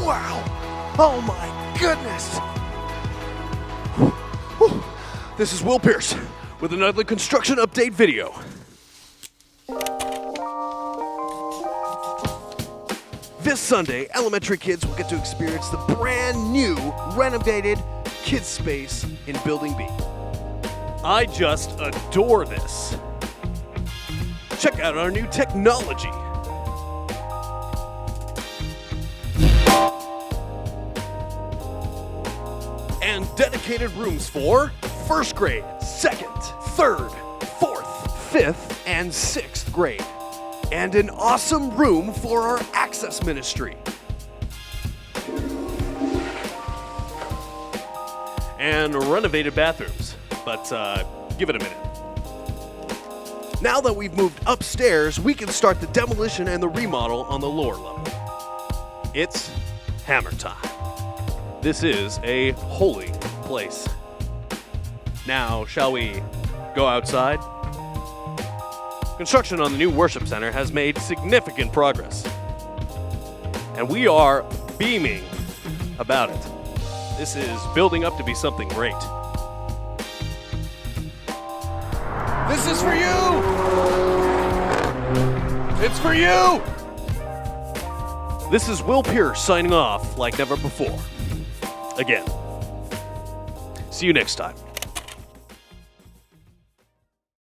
Wow! Oh my goodness! Whew. This is Will Pierce with another construction update video. This Sunday, elementary kids will get to experience the brand new, renovated kids space in Building B. I just adore this. Check out our new technology. And dedicated rooms for first grade, second, third, fourth, fifth, and sixth grade. And an awesome room for our access ministry. And renovated bathrooms, but give it a minute. Now that we've moved upstairs, we can start the demolition and the remodel on the lower level. It's hammer time. This is a holy place. Now, shall we go outside? Construction on the new worship center has made significant progress. And we are beaming about it. This is building up to be something great. This is for you! It's for you! This is Will Pierce signing off like never before. Again. See you next time.